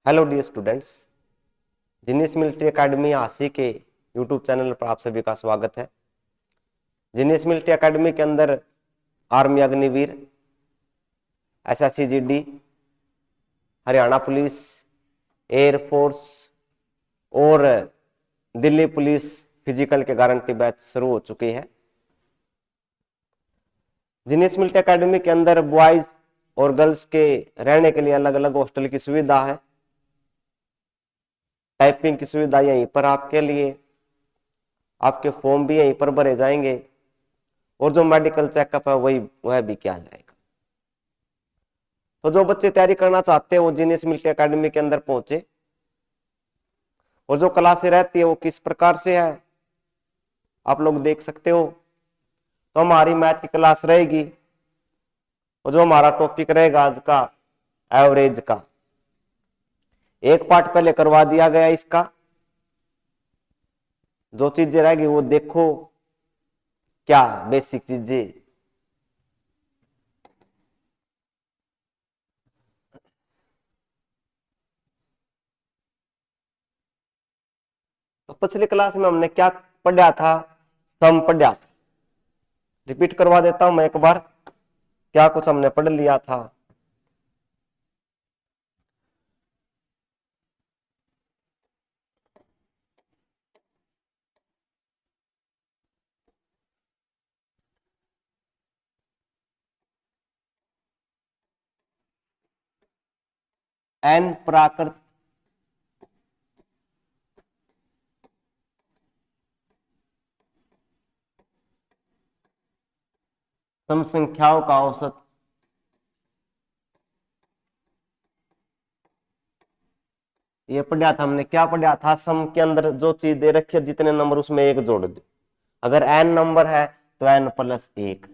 Hello dear students, genius military academy Hansi के YouTube channel पर आप सभी का स्वागत है। जीनियस मिलिट्री एकेडमी के अंदर army Agniveer, SSC-GD, Haryana police, air force और दिल्ली पुलिस फिजिकल के गारंटी बैच शुरू हो चुकी है। जीनियस मिलिट्री एकेडमी के अंदर बॉयज और गर्ल्स के रहने के लिए अलग अलग हॉस्टल की सुविधा है। टाइपिंग की सुविधा यहीं पर आपके लिए, आपके फॉर्म भी यहीं पर भरे जाएंगे और जो मेडिकल चेकअप है वह भी किया जाएगा। तो जो बच्चे तैयारी करना चाहते हैं वो जीनियस मिलिट्री एकेडमी के अंदर पहुंचे। और जो क्लासें रहती है वो किस प्रकार से है आप लोग देख सकते हो। तो हमारी मैथ की क्लास रहेगी और जो हमारा टॉपिक रहेगा आज का एवरेज का, एक पार्ट पहले करवा दिया गया इसका। जो चीजें रहेगी वो देखो, क्या बेसिक चीजें। तो पिछली क्लास में हमने क्या पढ़ा था? सम पढ़ा था। रिपीट करवा देता हूं मैं एक बार, क्या कुछ हमने पढ़ लिया था। एन प्राकृत सम संख्याओं का औसत। ये पढ़ा था हमने। क्या पढ़ा था? सम के अंदर जो चीज दे रखी है जितने नंबर उसमें एक जोड़ दो। अगर एन नंबर है तो एन प्लस एक।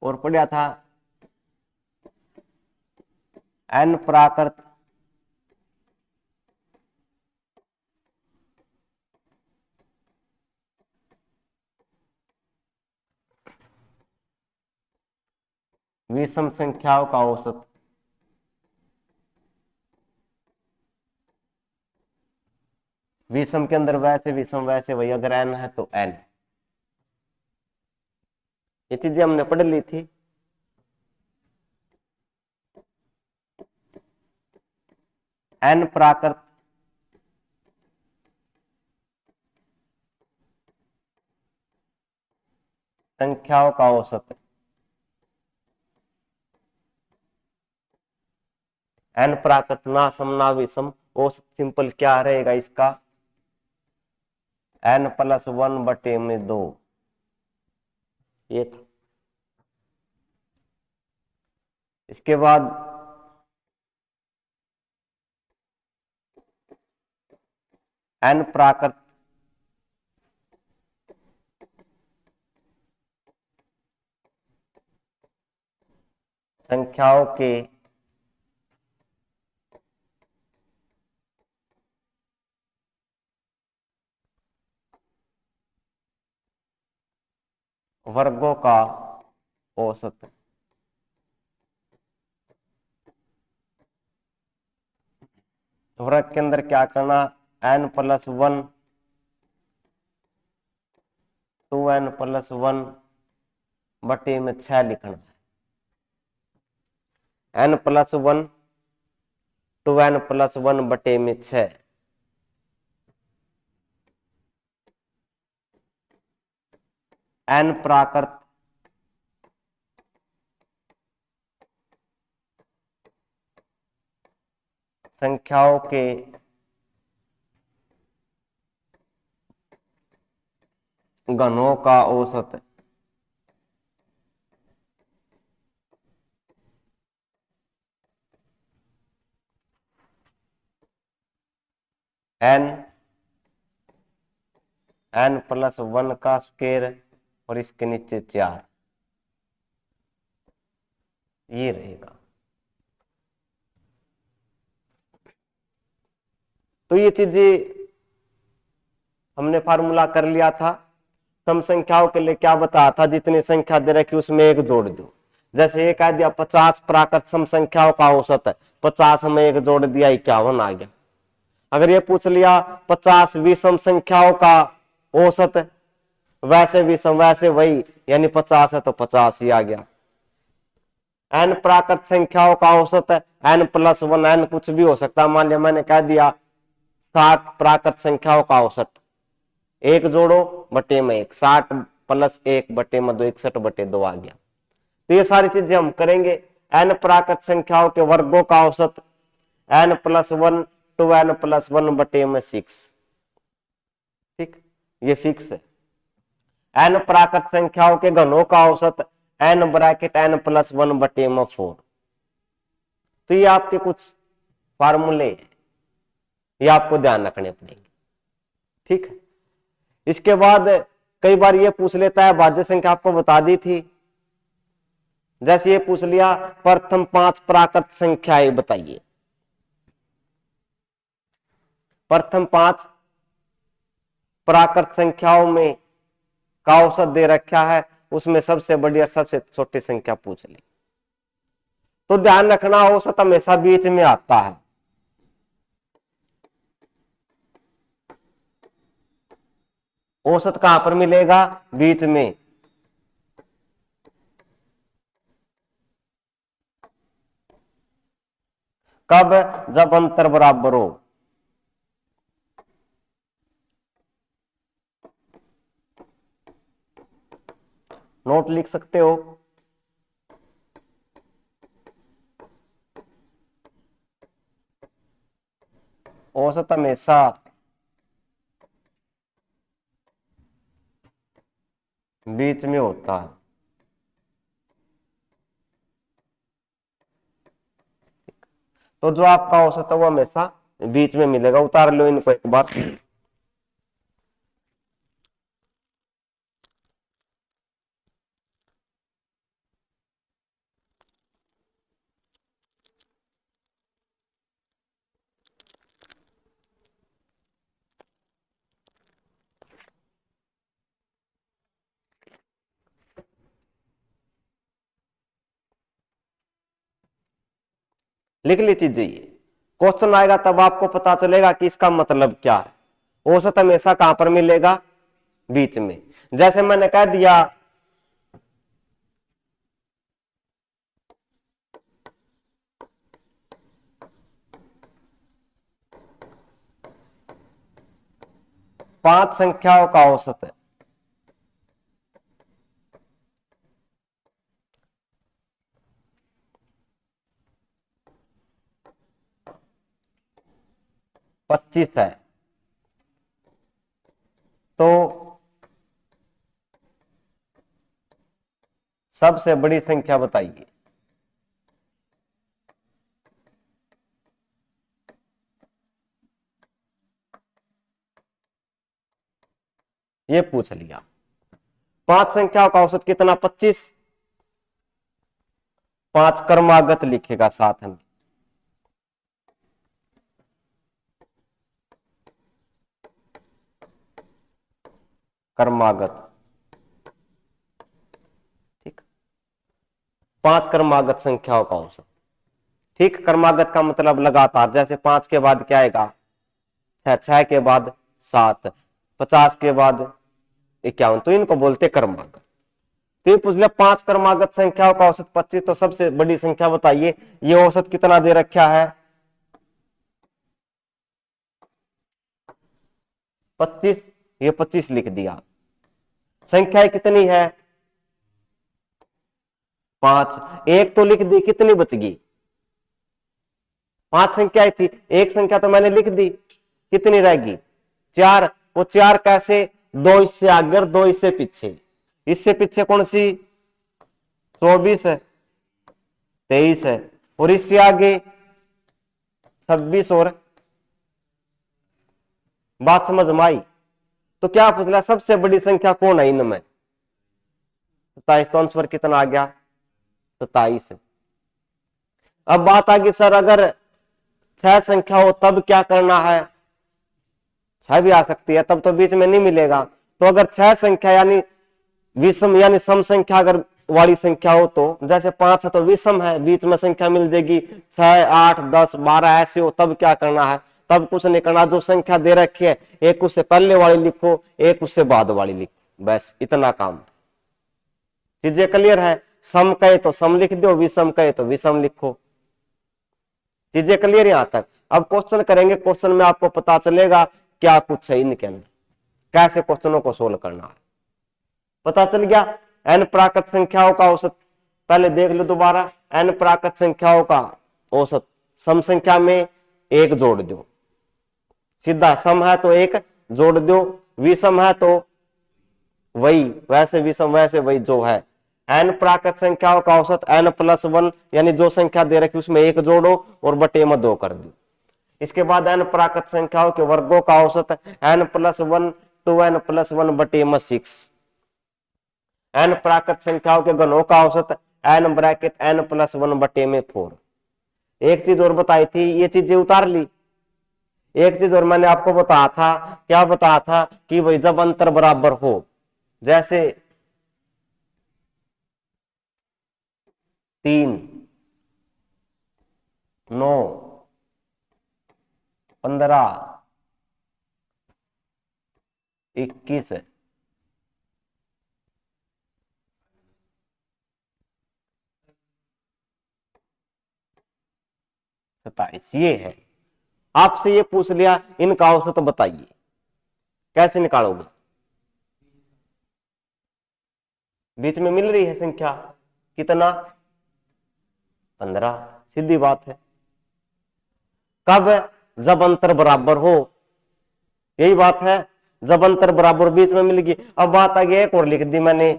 और पढ़ा था एन प्राकृत विषम संख्याओं का औसत। विषम के अंदर वैसे विषम वैसे वही, अगर एन है तो एन। ये चीजें हमने पढ़ ली थी। एन प्राकृत संख्याओं का औसत। एन प्राकृत ना सम ना विषम, औसत सिंपल क्या रहेगा इसका? एन प्लस वन बटे में दो। ये था। इसके बाद एन प्राकृत संख्याओं के वर्गों का औसत। वर्ग के अंदर क्या करना? N plus one two n plus one बटे में 6 लिखना है। N plus one two n plus one बटे में 6। एन प्राकृत संख्याओं के घनों का औसत। एन प्लस वन का स्क्वायर और इसके नीचे 4, ये रहेगा। तो ये चीजें हमने फार्मूला कर लिया था। सम संख्याओं के लिए क्या बताया था? जितनी संख्या दे रखी उसमें एक जोड़ दो। जैसे ये कह दिया 50 प्राकृत सम संख्याओं का औसत है, 50 में एक जोड़ दिया 51 आ गया। अगर ये पूछ लिया 50 विषम संख्याओं का औसत है, वैसे विषम वैसे वही, यानी 50 है तो 50 ही आ गया। n प्राकृत संख्याओं का औसत है, n+1, n कुछ भी हो सकता है। मान लिया मैंने कह दिया 60 प्राकृत संख्याओं का औसत, एक जोड़ो बटे में एक, 60 + 1 बटे में 2, 61/2 आ गया। तो ये सारी चीजें हम करेंगे। n प्राकृत संख्याओं के वर्गों का औसत n+1 to n+1 बटे में 6, ठीक, ये फिक्स है। n प्राकृत संख्याओं के घनों का औसत n(n+1 बटे में 4। तो ये आपके कुछ फार्मूले हैं, ये आपको ध्यान रखने पड़ेंगे, ठीक है। इसके बाद कई बार ये पूछ लेता है, भाज्य संख्या आपको बता दी थी, जैसे ये पूछ लिया प्रथम 5 प्राकृत संख्याएं बताइए। प्रथम 5 प्राकृत संख्याओं में का औसत दे रखा है, उसमें सबसे बड़ी और सबसे छोटी संख्या पूछ ली। तो ध्यान रखना औसत हमेशा बीच में आता है। औसत कहां पर मिलेगा? बीच में। कब? जब अंतर बराबर हो। नोट लिख सकते हो। औसत हमेशा बीच में होता है। तो जो आपका औसत है वो हमेशा बीच में मिलेगा। उतार लो इनको एक बार। लिख ली चीजें। ये क्वेश्चन आएगा तब आपको पता चलेगा कि इसका मतलब क्या है। औसत हमेशा कहां पर मिलेगा? बीच में। जैसे मैंने कह दिया 5 संख्याओं का औसत है, पच्चीस है, तो सबसे बड़ी संख्या बताइए। ये पूछ लिया। 5 संख्याओं का औसत कितना? 25। 5 क्रमागत लिखेगा साथ में। क्रमागत, ठीक। 5 क्रमागत संख्याओं का औसत, ठीक। क्रमागत का मतलब लगातार। जैसे 5 के बाद क्या आएगा? 6, 6 के बाद 7, 50 के बाद 51, तो इनको बोलते क्रमागत। तो ये पूछ लिया 5 क्रमागत संख्याओं का औसत 25, तो सबसे बड़ी संख्या बताइए। ये औसत कितना दे रखा है? 25। ये 25 लिख दिया। संख्या कितनी है? 5। एक तो लिख दी, कितनी बच गई? 5 संख्याएं थी, एक संख्या तो मैंने लिख दी, कितनी रहेगी? 4। वो 4 कैसे? 2 इससे आगे और 2 इससे पीछे। इससे पीछे कौन सी? 24 है, 23 है, और इससे आगे 26। और बात समझ में आई? तो क्या पूछ रहा? सबसे बड़ी संख्या कौन है इनमें? 27। तो आंसर कितना आ गया? 27। अब बात आ गई सर अगर 6 संख्या हो तब क्या करना है? 6 भी आ सकती है, तब तो बीच में नहीं मिलेगा। तो अगर 6 संख्या यानी विषम यानी सम संख्या अगर वाली संख्या हो तो, जैसे 5 है तो विषम है, बीच में संख्या मिल जाएगी 6, 8, 10, 12 ऐसे हो, तब क्या करना है, तब कुछ नहीं करना, जो संख्या दे रखी है एक उससे पहले वाली लिखो, एक उससे बाद वाली लिखो, बस इतना काम। चीजें क्लियर है, सम कहे तो सम लिख दो, विषम कहे तो विषम लिखो। चीजें क्लियर यहां तक। अब क्वेश्चन करेंगे, क्वेश्चन में आपको पता चलेगा क्या कुछ है इनके अंदर, कैसे क्वेश्चनों को सोल्व करना है। पता चल गया। n प्राकृत संख्याओं का औसत, पहले देख लो दोबारा, n प्राकृत संख्याओं का औसत, सम संख्या में एक जोड़ दो, सीधा सम है तो एक जोड़ दो, विषम है तो वही, वैसे विषम वैसे वही जो है। n प्राकृत संख्याओं का औसत n+1, यानी जो संख्या दे रखी उसमें एक जोड़ो और बटे में 2 कर दो। इसके बाद n प्राकृत संख्याओं के वर्गों का औसत n+1 2n+1 बटे में 6। n प्राकृत संख्याओं के घनों का औसत n+1 बटे में 4। एक चीज और बताई थी, ये चीजें उतार ली। एक चीज और मैंने आपको बताया था, क्या बताया था कि भाई जब अंतर बराबर हो, जैसे 3, 9, 15, 21, 27, ये है। आपसे ये पूछ लिया इनका औसत तो बताइए, कैसे निकालोगे। बीच में मिल रही है संख्या कितना, 15, सीधी बात है। कब, जब अंतर बराबर हो, यही बात है, जब अंतर बराबर बीच में मिल गई। अब बात आ गई, एक और लिख दी मैंने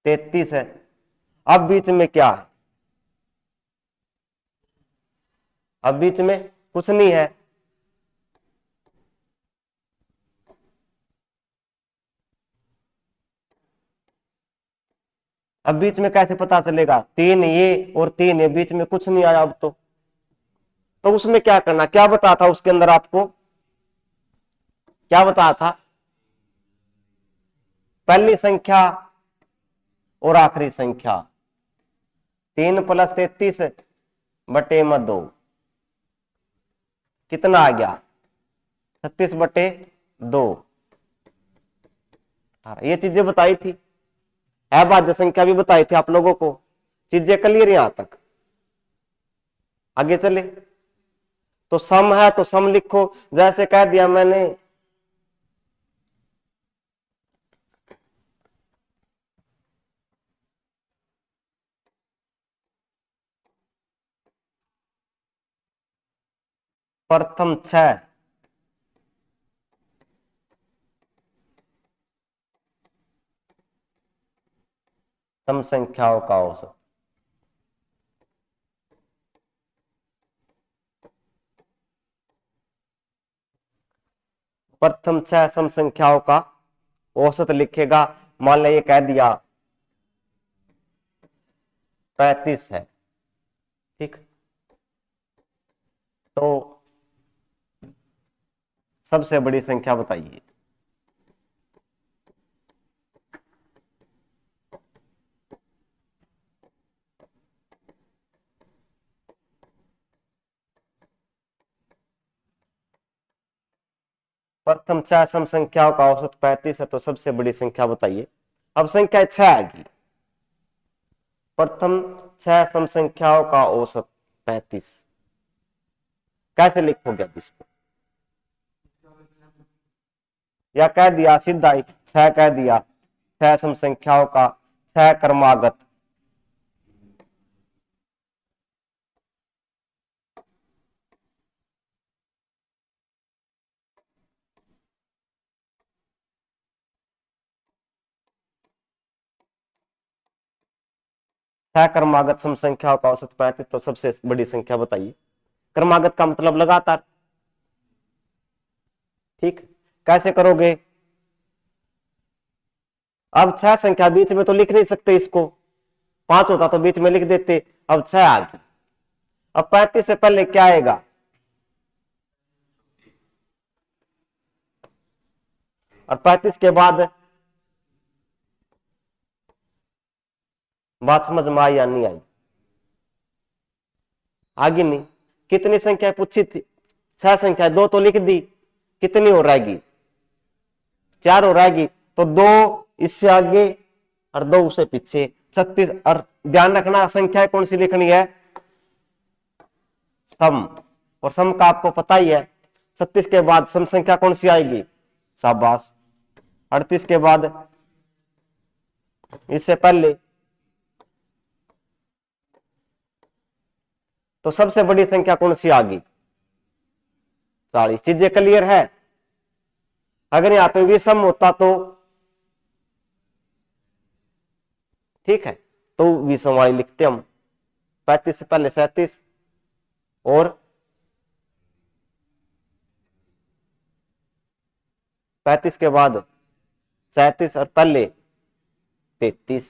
33 है, अब बीच में क्या है, अब बीच में कुछ नहीं है, अब बीच में कैसे पता चलेगा, 3 ये और 3 ये, बीच में कुछ नहीं आया अब तो उसमें क्या करना, क्या बताया था उसके अंदर आपको, क्या बताया था, पहली संख्या और आखिरी संख्या, 3 + 33 बटे में 2, कितना आ गया, 36/2। ये चीजें बताई थी, अभाज्य संख्या भी बताई थी आप लोगों को। चीजें क्लियर यहां तक, आगे चले तो सम है तो सम लिखो, जैसे कह दिया मैंने प्रथम 6 सम संख्याओं का औसत, प्रथम 6 सम संख्याओं का औसत लिखेगा। मान लिया ये कह दिया 35 है, ठीक, तो सबसे बड़ी संख्या बताइए। प्रथम 6 सम संख्याओं का औसत 35 है, तो सबसे बड़ी संख्या बताइए। अब संख्या 6 आएगी, प्रथम 6 सम संख्याओं का औसत 35, कैसे लिखोगे अब इसको, या कह दिया सीधा ही 6 कह दिया, 6 सम संख्याओं का 6 क्रमागत, क्रमागत सम संख्याओं का औसत 35, तो सबसे बड़ी संख्या बताइए। क्रमागत का मतलब लगातार, ठीक, कैसे करोगे, अब 6 संख्या बीच में तो लिख नहीं सकते इसको, 5 होता तो बीच में लिख देते, अब 6 आ गई। अब 35 से पहले क्या आएगा, और 35 के बाद बात समझ में आई या नहीं आई? आगे नहीं। कितनी संख्या पूछी थी? 6 संख्या, 2 तो लिख दी, कितनी हो रहेगी? 4 हो रहेगी। तो 2 इससे आगे और 2 उससे पीछे, 36। और ध्यान रखना संख्या कौन सी लिखनी है? सम। और सम का आपको पता ही है, 36 के बाद सम संख्या कौन सी आएगी? शाबाश। 38 के बाद इससे पहले, तो सबसे बड़ी संख्या कौन सी आ गई? 40। चीजें क्लियर है? अगर यहां पे विषम होता तो ठीक है, तो विषम वाली लिखते हम। 35 से पहले 37 और 35 के बाद 37 और पहले 33।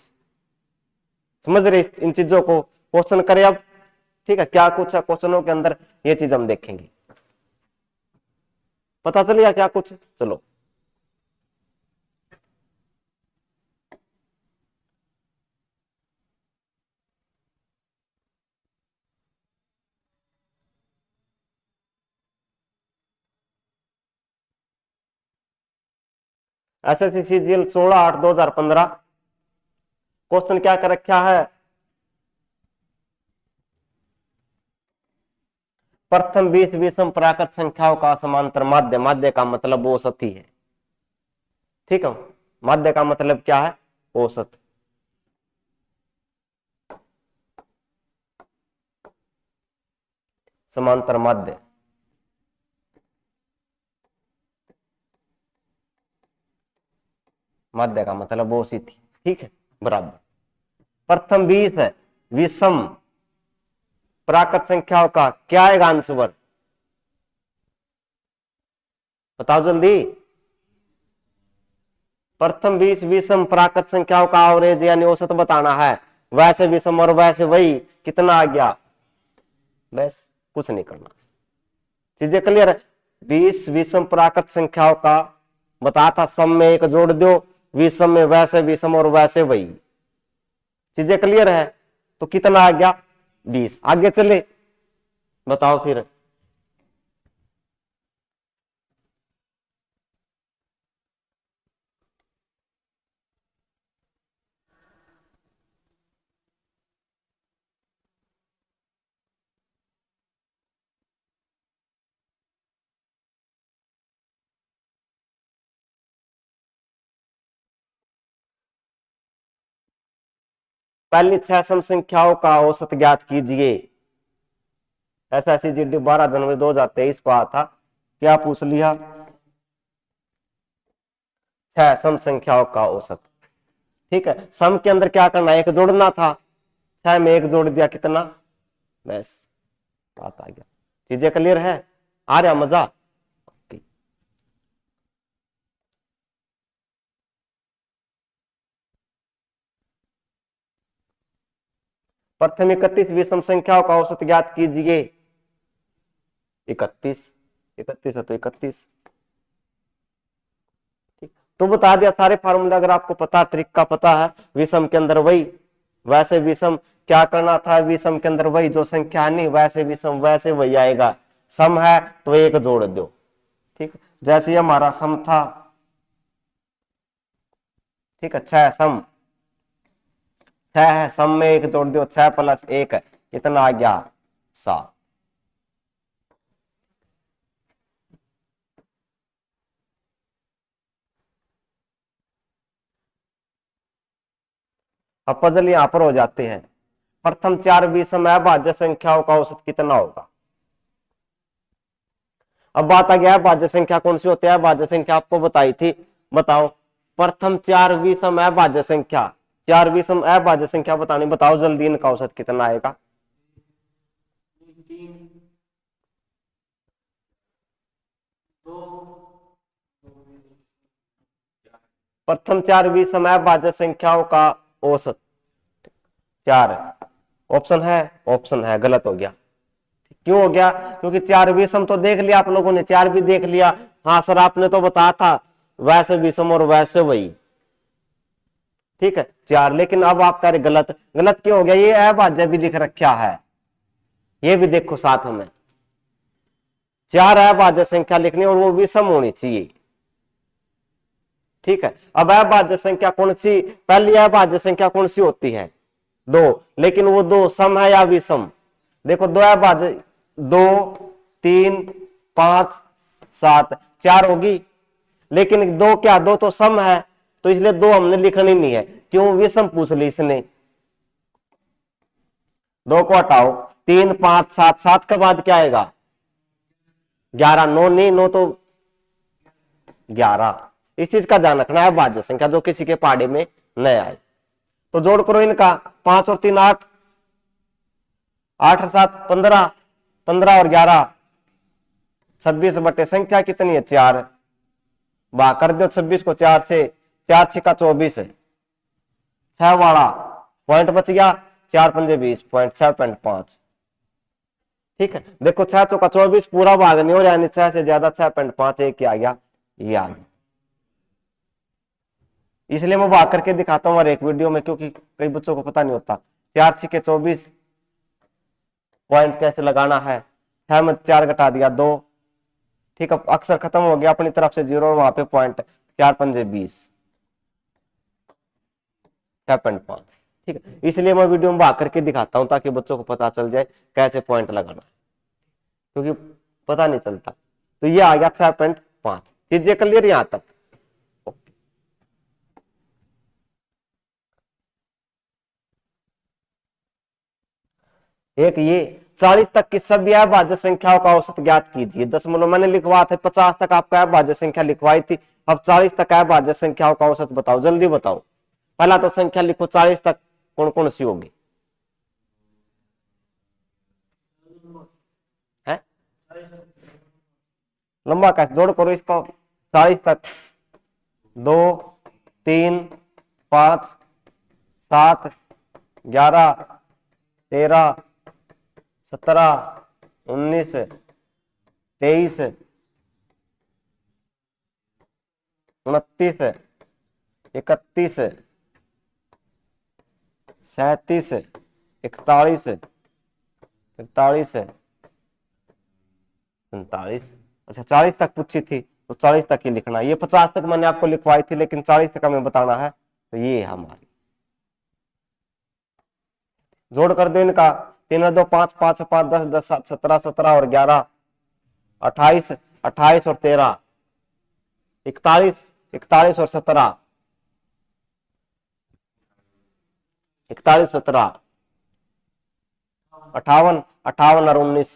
समझ रहे इन चीजों को? क्वेश्चन करें अब, ठीक है? क्या कुछ है क्वेश्चनों के अंदर, ये चीज हम देखेंगे। पता चल गया क्या कुछ? चलो एसएससी सीजीएल 16/8/2015 क्वेश्चन क्या कर रखा है? प्रथम 20 विषम प्राकृत संख्याओं का समांतर माध्य। माध्य का मतलब औसत ही है, ठीक है? माध्य का मतलब क्या है? औसत। समांतर माध्य, माध्य का मतलब औसत ही, ठीक है? बराबर। प्रथम 20 है विषम प्राकृत संख्याओं का, क्या आएगा आंसर? बताओ जल्दी। प्रथम 20 विषम प्राकृत संख्याओं का एवरेज यानी औसत बताना है। वैसे विषम और वैसे वही, कितना आ गया? बस कुछ नहीं करना। चीजें क्लियर है? 20 विषम प्राकृत संख्याओं का बताया था, सम में एक जोड़ दो, विषम में वैसे विषम और वैसे वही। चीजें क्लियर है? तो कितना आ गया? 20। आगे चले, बताओ फिर। पहली 6 सम संख्याओं का औसत ज्ञात कीजिए। SSCGD 12 जनवरी 2023 को आया था। क्या पूछ लिया? 6 सम संख्याओं का औसत, ठीक है? सम के अंदर क्या करना? एक जोड़ना था, 6 में एक जोड़ दिया, कितना? बस बात आ गया। चीजें क्लियर है? आ रहा मजा? प्रथम 31 विषम संख्याओं का औसत ज्ञात कीजिए। 31, 31 है तो 31, ठीक। तो बता दिया सारे फार्मूले, अगर आपको पता, ट्रिक का पता है। विषम के अंदर वही, वैसे विषम क्या करना था? विषम के अंदर वही, जो संख्या नहीं वैसे विषम वैसे वही आएगा। सम है तो एक जोड़ दो, ठीक। जैसे हमारा सम था, ठीक है? 6 सम, 6 है, सम में एक जोड़ दो, 6 + 1 कितना आ गया? 7। अब पजल यहां पर हो जाते हैं। प्रथम 4 विषम अभाज्य संख्याओं का औसत कितना होगा? अब बात आ गया भाज्य संख्या कौन सी होती है? भाज्य संख्या आपको बताई थी, बताओ। प्रथम 4 विषम अभाज्य संख्या, 4 विषम अभाज्य संख्या बतानी, बताओ जल्दी, इनका औसत कितना आएगा? प्रथम 4 विषम अभाज्य संख्याओं का औसत 4 है। ऑप्शन है? ऑप्शन है, गलत हो गया। क्यों हो गया? क्योंकि 4 विषम तो देख लिया आप लोगों ने, 4 भी देख लिया। हाँ सर आपने तो बताया था वैसे विषम और वैसे वही, ठीक है 4। लेकिन अब आप कह रहे गलत, गलत क्यों हो गया, ये अभाज्य भी लिख रखा है, ये भी देखो साथ में 4 अभाज्य संख्या लिखनी और वो विषम होनी चाहिए। ठीक है, अब अभाज्य संख्या कौन सी, पहली अभाज्य संख्या कौन सी होती है 2, लेकिन वो 2 सम है या विषम, देखो 2 अभाज्य 2 3 5 7 4 होगी, लेकिन 2 क्या 2 तो सम है, तो इसलिए 2 हमने लिखनी नहीं है, क्यों विषम पूछ ली इसने। 2 को हटाओ 3 5 7, 7 के बाद क्या आएगा 11, 9 नहीं 9 तो 11। इस चीज का ध्यान रखना है, भाज्य संख्या जो किसी के पहाड़े में न आए। तो जोड़ करो इनका 5 और 3 8, 8 और 7 15, 15 और 11 26 बटे संख्या कितनी है 4, भाग कर दो 26 को 4 से, 4 6 का 24 है, 6 वाला पॉइंट बच गया, 4 पंजे 20 पॉइंट 6.5। ठीक है, देखो 6 चौका 24 पूरा भाग नहीं हो रहा, यानी 6 से ज्यादा 6.5 एक ही आ गया, ये आ गया। इसलिए मैं भाग करके दिखाता हूँ और एक वीडियो में, क्योंकि कई बच्चों को पता नहीं होता 4 6 के 24 पॉइंट कैसे लगाना है, 6 में 4 घटा दिया 2, ठीक है अक्सर खत्म हो गया अपनी तरफ से 0 और वहां पे पॉइंट, 4 पंजे 20 6.5। ठीक है, इसलिए मैं वीडियो में भाग करके दिखाता हूं ताकि बच्चों को पता चल जाए कैसे पॉइंट लगाना है, क्योंकि पता नहीं चलता। तो ये आ गया 6.5। चीजें क्लियर यहां तक। एक ये 40 तक की सभी अभाज्य संख्याओं का औसत ज्ञात कीजिए। दशमलव मैंने लिखवा थे, 50 तक आपका अभाज्य संख्या लिखवाई थी, अब 40 तक अभाज्य संख्याओं का औसत बताओ, जल्दी बताओ। पहला तो संख्या लिखो 40 तक कौन कौन सी होगी, है लंबा कैसे जोड़ करो इसको 40 तक, 2 3 5 7 11 13 17 19 23 29 31 37 41 43 47। अच्छा 40 तक पूछी थी तो 40 तक ही लिखना, ये 50 तक मैंने आपको लिखवाई थी लेकिन 40 तक हमें बताना है, तो ये हमारी जोड़ कर दो इनका 3 और 2 5 5 5 10 10 17 17 और 11 28 28 और 13 41 41 और 17 41 17 58 58 और 19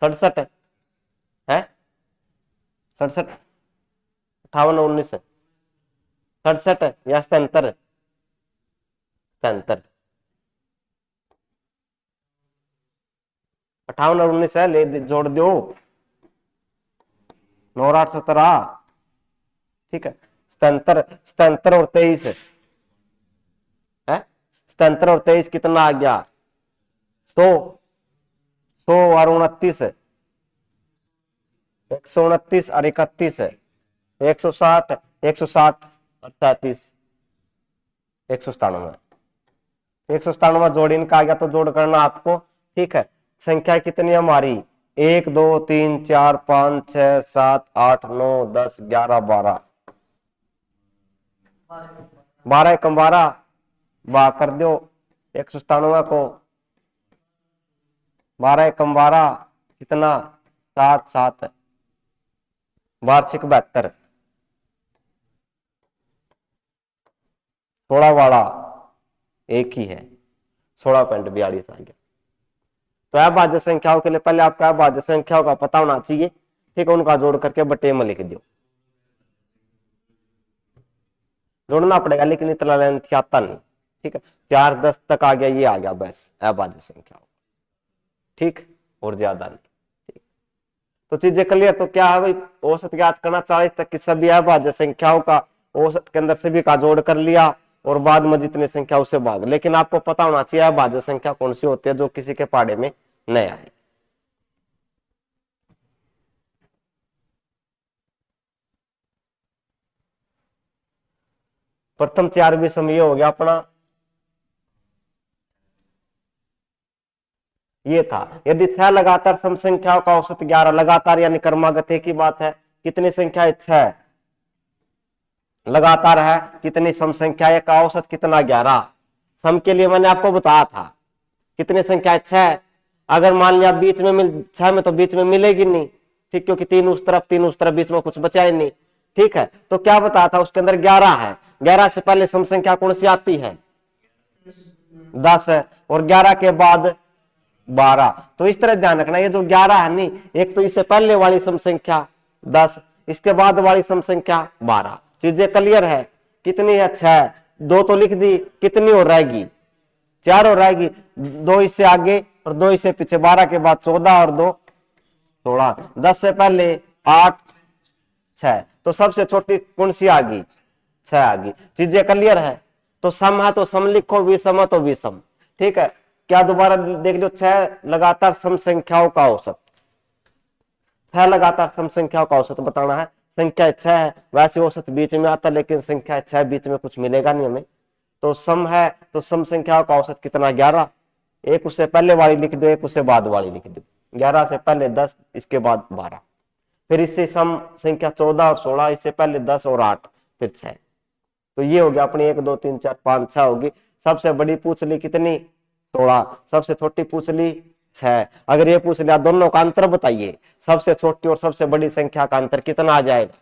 67 है 67 58 और 19 67 या 77 77 58 और 19 है, ले जोड़ दो 9 8 17, ठीक है 77 77 और 23 है 77 और 23 कितना आ गया 100 100 और 29 129 और 31 है 160 160 और 37 197 197 जोड़ इनका आ गया, तो जोड़ करना आपको। ठीक है, संख्या कितनी हमारी 1 2 3 4 5 6 7 8 9 10 11 12 12 कम 12 भाग कर दो 197 को, 12 कम 12 कितना 7 7 वार्षिक 72 16 वाला एक ही है 16.42 आ गया। तो अभाज्य संख्याओं के लिए पहले आपका अभाज्य संख्याओं का पता होना चाहिए, ठीक है उनका जोड़ करके बटे में लिख दो, जोड़ना पड़ेगा लेकिन इतना लेंथ आता नहीं। ठीक है 4 10 तक आ गया, ये आ गया बस अभाज्य संख्याओं, ठीक और ज्यादा नहीं। ठीक तो चीजें क्लियर। तो क्या है भाई औसत ज्ञात करना, 40 तक की सभी अभाज्य संख्याओं का औसत के अंदर सभी का जोड़ कर लिया और बाद में जितनी संख्या उसे भाग, लेकिन आपको पता होना चाहिए अभाज्य संख्या कौन सी होती है जो किसी के पहाड़े में न आए। प्रथम 4 विषम ये हो गया अपना, ये था। यदि 6 लगातार सम संख्याओं का औसत 11, लगातार यानी क्रमागत एक ही बात है, कितनी संख्या है 6 लगातार है, कितनी सम संख्या है का औसत कितना 11। सम के लिए मैंने आपको बताया था कितनी संख्या है 6, अगर मान लिया बीच में 6 में तो बीच में मिलेगी नहीं, ठीक, क्योंकि 3 उस तरफ 3 उस तरफ, बीच में कुछ बचा ही नहीं, ठीक है। तो क्या बताया था उसके अंदर 11 है, 11 से पहले सम संख्या कौन सी आती है 10 है, और 11 के बाद 12। तो इस तरह ध्यान रखना, ये जो 11 है नहीं, एक तो इससे पहले वाली सम संख्या 10, इसके बाद वाली सम संख्या 12। चीजें क्लियर है, कितनी है 6, 2 तो लिख दी, कितनी और रहेगी 4 और रहेगी, 2 इससे आगे और 2 इससे पीछे, 12 के बाद 14 और 2 16, 10 से पहले 8 6, तो सबसे छोटी कौन सी आ गई 6 आ गई। चीजें क्लियर है, तो सम है तो सम लिखो, विषम है तो विषम, ठीक है। क्या दोबारा देख लो, 6 लगातार सम संख्याओं का औसत, 6 लगातार सम संख्याओं का औसत बताना है। संख्या 6 है, वैसे औसत बीच में आता है, लेकिन संख्या 6 बीच में कुछ मिलेगा नहीं हमें, तो सम है तो सम संख्याओं का औसत कितना 11, एक उससे पहले वाली लिख दो, एक उससे बाद वाली लिख दो, 11 से पहले 10, इसके बाद 12, फिर इससे सम संख्या 14 और 16, इससे पहले 10 और 8, फिर 6। तो ये हो गया अपनी 1 2 3 4 5 6 होगी। सबसे बड़ी पूछ ली कितनी 16, सबसे छोटी पूछ ली 6। अगर ये पूछ लिया दोनों का अंतर बताइए, सबसे छोटी और सबसे बड़ी संख्या का अंतर कितना आ जाएगा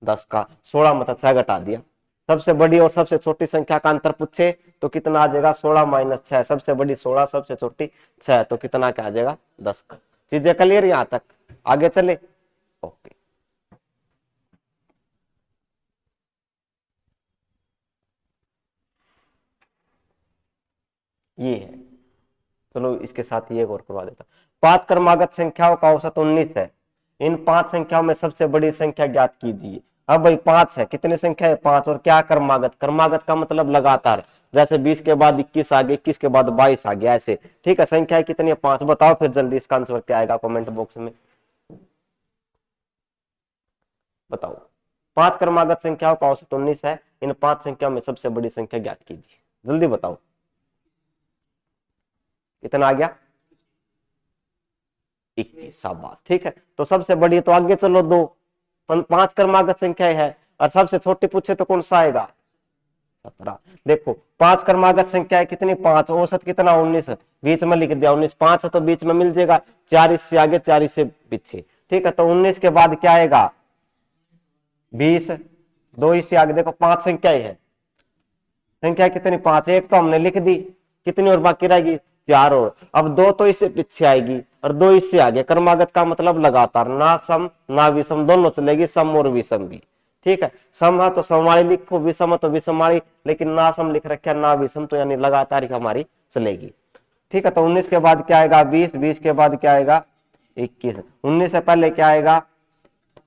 10 का, 16 मतलब 6 घटा दिया। सबसे बड़ी और सबसे छोटी संख्या का अंतर पूछे तो कितना आ जाएगा 16 माइनस 6, सबसे बड़ी 16, सबसे छोटी 6, तो कितना क्या आ जाएगा 10 का। चीजें क्लियर यहां तक, आगे चले। ओके, ये है, चलो इसके साथ ये और करवा देता। 5 क्रमागत संख्याओं का औसत 19 है, इन 5 संख्याओं में सबसे बड़ी संख्या ज्ञात कीजिए। अब भाई 5 है, कितनी संख्या है 5, और क्या क्रमागत, क्रमागत का मतलब लगातार, जैसे 20 के बाद 21 आ गया, 21 के बाद 22 आ गया, ऐसे, ठीक है। संख्या कितनी है 5, बताओ फिर जल्दी इसका आंसर क्या आएगा कमेंट बॉक्स में बताओ। 5 क्रमागत संख्याओं का औसत 19 है, इन 5 संख्याओं में सबसे बड़ी संख्या ज्ञात कीजिए, जल्दी बताओ कितना आ गया 21, शाबाश, ठीक है। तो सबसे बड़ी तो आगे चलो 2, 5 क्रमागत संख्या है, और सबसे छोटी पूछे तो कौन सा आएगा 17। देखो 5 क्रमागत संख्या है कितनी 5, औसत कितना 19, बीच में लिख दिया 19, 5 है तो बीच में मिल जाएगा, 4 इससे आगे 4 इससे पीछे, ठीक है। तो 19 के बाद क्या आएगा 20, 2 इससे आगे, देखो 5 संख्या है, संख्या कितनी 5, एक तो हमने लिख दी, कितनी और बाकी रहेगी 4, और अब 2 तो इससे पीछे आएगी और 2 इससे आगे। क्रमागत का मतलब लगातार, ना सम ना विषम, दोनों चलेगी, सम और विषम भी, ठीक है। सम है तो सम वाली लिखो, विषम है तो विषम वाली, लेकिन ना सम लिख रखा ना विषम, तो यानी लगातार ही हमारी चलेगी, ठीक है। तो 19 के बाद क्या आएगा 20, 20 के बाद क्या आएगा 21, 19 से पहले क्या आएगा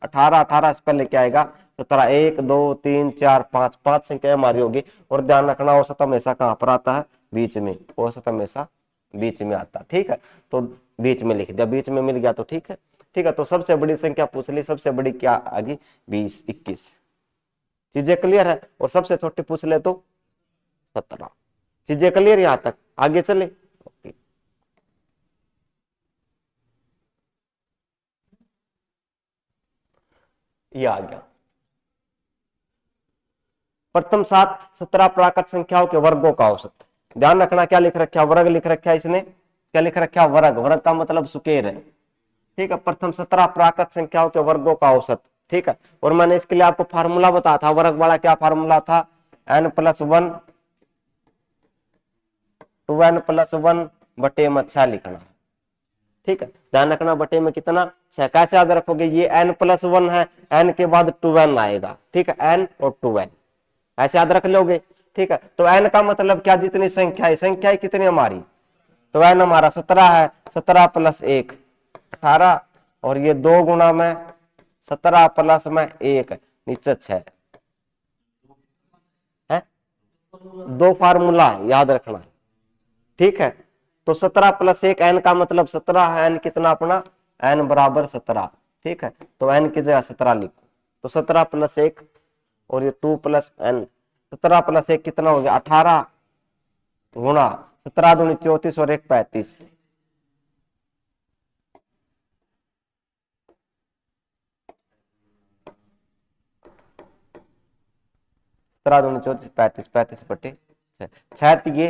18, 18 से पहले क्या आएगा 17, 1 2 3 4 5, 5 संख्या हमारी होगी। और ध्यान रखना औसत हमेशा कहां पर आता है बीच में, औसत हमेशा बीच में आता, ठीक है। तो बीच में लिख दिया, बीच में मिल गया तो ठीक है, ठीक है। तो सबसे बड़ी संख्या पूछ ली, सबसे बड़ी क्या आ गई 20, 21, चीजें क्लियर है। और सबसे छोटी पूछ ले तो 17, चीजें क्लियर यहां तक, आगे चले। ओके, ये आ गया प्रथम 7 17 प्राकृत संख्याओं के वर्गों का औसत। ध्यान रखना क्या लिख रखा वर्ग लिख रखा इसने, क्या लिख रखा वर्ग, वर्ग का मतलब सुकेर है, ठीक है। प्रथम 17 प्राकृत संख्याओं के वर्गों का औसत, ठीक है। और मैंने इसके लिए आपको फार्मूला बताया था, वर्ग वाला क्या फार्मूला था, n+1 2n+1 बटे में 6 लिखना, ठीक है। ध्यान रखना बटे में कितना 6, कैसे याद रखोगे, ये n+1 है, n के बाद 2n आएगा, ठीक है, n और 2n ऐसे याद रख लोगे, ठीक है। तो n का मतलब क्या, जितनी संख्या है, संख्या है कितनी हमारी, तो n हमारा 17 है, 17 + 1 18, और ये 2 गुणा में 17 + में 1 नीचे 6 है, 2 फार्मूला याद रखना है, ठीक है। तो 17 + 1 n का मतलब 17 है, n कितना अपना n बराबर 17, ठीक है। तो n की जगह 17 लिखो, तो 17 + 1 और ये 2 प्लस n, 17 प्लस 1 कितना हो गया 18 गुणा 17 दूनी 34 और 1 35, 17 दूनी 34 35, 35 बटे 6 ये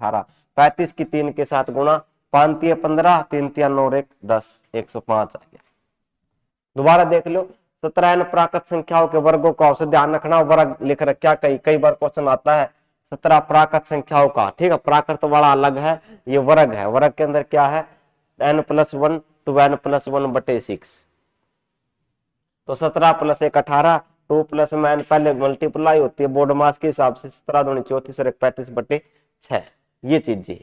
18, 35 की 3 के साथ गुणा, 5 तिया 15, 3 तिया 9 और 1 10, 105 आ गया। दोबारा देख लो, 17 n प्राकृत संख्याओं के वर्गों का औसत, ध्यान रखना वर्ग लिख रखा, कई बार क्वेश्चन आता है 17 प्राकृत संख्याओं का, ठीक है, प्राकृत वाला अलग है, ये वर्ग है, वर्ग के अंदर क्या है n+1 to n+1 बटे 6, तो 17 प्लस 1 18, 2 प्लस में n पहले मल्टीप्लाई होती है बोर्ड मास के हिसाब से, 17 दूनी 34 और 1 35 बटे 6, ये चीज है,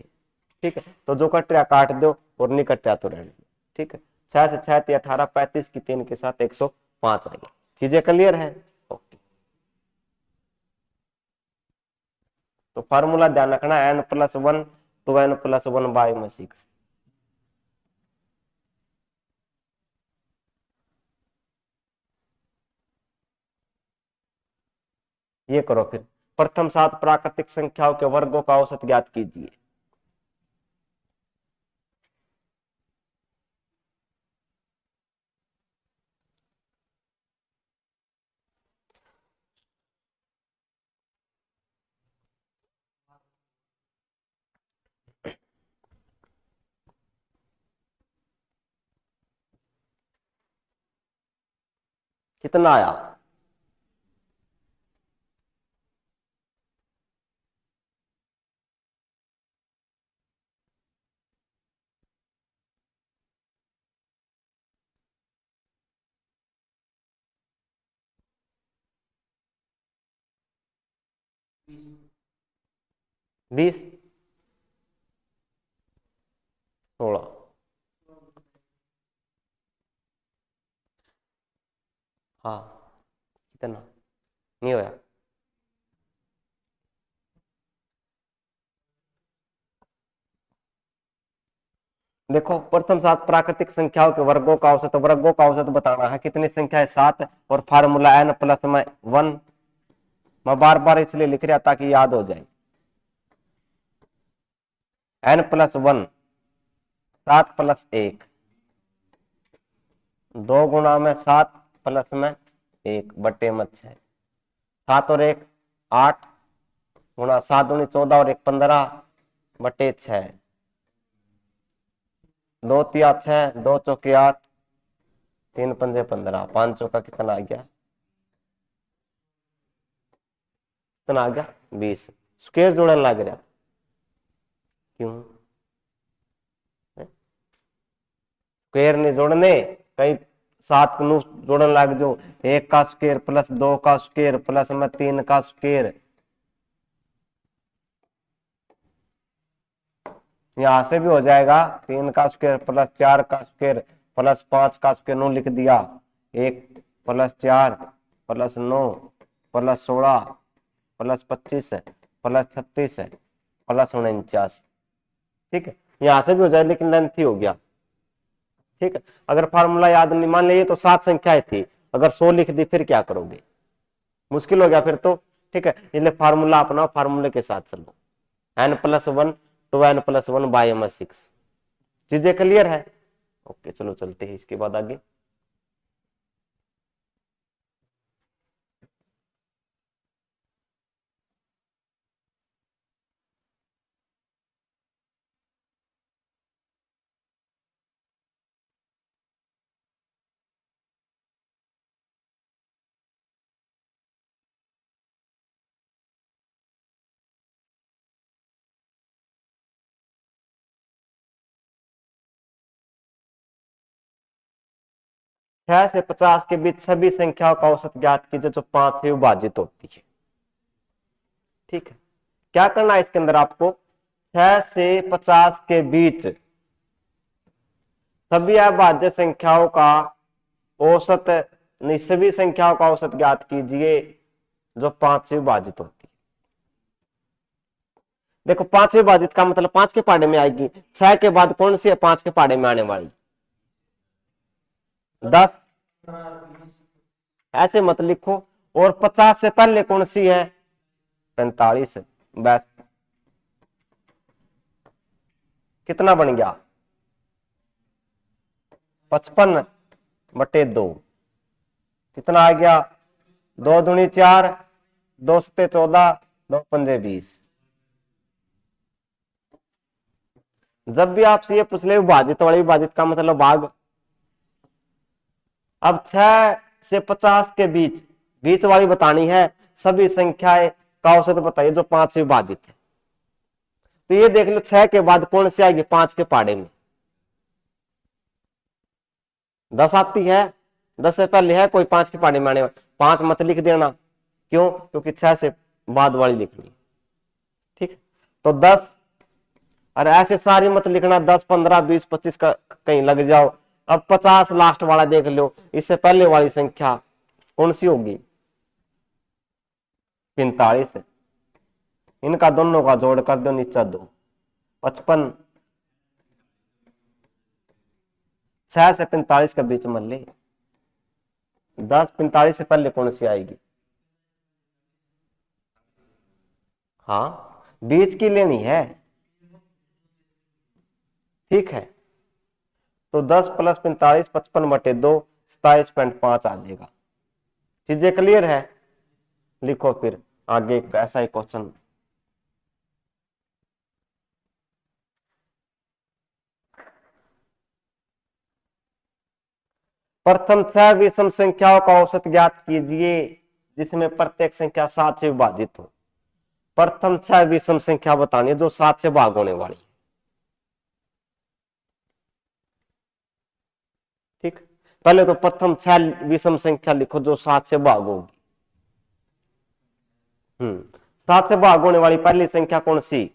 ठीक है, तो जो कट रहा काट दो और नहीं कट रहा तो रहने दो, ठीक है, 6 से 6 थी 18, 35 की 3 के साथ 105 आ गया। चीजें क्लियर है? ओके, तो फार्मूला ध्यान रखना n+1 to n+1 बाय में 6, ये करो फिर, प्रथम 7 प्राकृतिक संख्याओं के वर्गों का औसत ज्ञात कीजिए। कितना आया? बीस, 16, हाँ कितना नहीं होया? देखो, प्रथम 7 प्राकृतिक संख्याओं के वर्गों का औसत, वर्गों का औसत बताना है, कितनी संख्या है 7, और फार्मूला n+1, मैं बार बार इसलिए लिख रहा ताकि याद हो जाए, n+1 7 प्लस 1, 2 गुणा में 7 प्लस में 1 बटे में 6, 7 और 1 8 गुणा 7 दूनी 14 और 1 15 बटे 6, 2 तिया 6, 2 चौके 8, 3 पंजे 15, 5 चौका कितना आ गया? कितना आ गया? 20। स्क्वायर जोड़न लग रहा, क्यों? स्क्वायर नहीं जोड़ने, कई 7 नु जोड़न लग जो, 1 का स्क्वायर प्लस 2 का स्क्वायर प्लस में 3 का स्क्वायर, यहां से भी हो जाएगा 3 का स्क्वायर प्लस 4 का स्क्वायर प्लस 5 का स्क्वायर, नो लिख दिया, 1 plus 4 plus 9 plus 16 plus 25 plus 36 plus 49, ठीक है, यहां से भी हो जाए लेकिन लेंथ ही हो गया, ठीक है। अगर फार्मूला याद नहीं, मान लीजिए तो 7 संख्याएं थी, अगर 100 लिख दी फिर क्या करोगे? मुश्किल हो गया फिर तो, ठीक है, इसलिए फार्मूला अपनाओ, फार्मूले के साथ चलो, n+1 to n+1 bye m6, चीजें क्लियर है? ओके, चलो चलते हैं इसके बाद आगे। छह से 50 के बीच सभी संख्याओं का औसत ज्ञात कीजिए जो 5 से विभाजित होती है, ठीक है। क्या करना है इसके अंदर आपको, 6 से 50 के बीच सभी अभाज्य संख्याओं का औसत, नहीं सभी संख्याओं का औसत ज्ञात कीजिए जो 5 से विभाजित होती है। देखो 5 से विभाजित का मतलब 5 के पहाड़े में आएगी, 6 के बाद कौन सी है 5 के पहाड़े में आने वाली? 10। ऐसे मत लिखो, और 50 से पहले कौन सी है? 45। बस कितना बन गया? 55/2। कितना आ गया? 2 दूनी 4, 2 सत्ते 14, 2 पंजे 20। जब भी आपसे ये पूछ ले विभाजित वाले, विभाजित का मतलब भाग। अब 6 से 50 के बीच बीच वाली बतानी है, सभी संख्याएं का औसत बताइए जो 5 से विभाजित है। तो ये देख लो 6 के बाद कौन सी आएगी? 5 के पहाड़े में 10 आती है। 10 से पहले है कोई 5 के पहाड़े में आने वाला? 5 मत लिख देना। क्यों? क्योंकि 6 से बाद वाली लिखनी। ठीक, तो 10, और ऐसे सारी मत लिखना 10, 15, 20, 25 का कहीं लग जाओ। अब 50 लास्ट वाला देख लो, इससे पहले वाली संख्या कौन सी होगी? 45। इनका दोनों का जोड़ कर दो, नीचे 2, 55। 6 से 45 के बीच में ले। 10, 45 से पहले कौन सी आएगी? हाँ, बीच की लेनी है। ठीक है, तो 10 + 45 55/2 27.5 आ जाएगा। चीजें क्लियर है? लिखो फिर आगे ऐसा ही क्वेश्चन। प्रथम 6 विषम संख्याओं का औसत ज्ञात कीजिए जिसमें प्रत्येक संख्या 7 से विभाजित हो। प्रथम 6 विषम संख्या बतानी है जो 7 से भाग होने वाली। ठीक, पहले तो प्रथम 6 विषम संख्या लिखो जो 7 से भाग होगी। 7 से भाग होने वाली पहली संख्या कौन सी?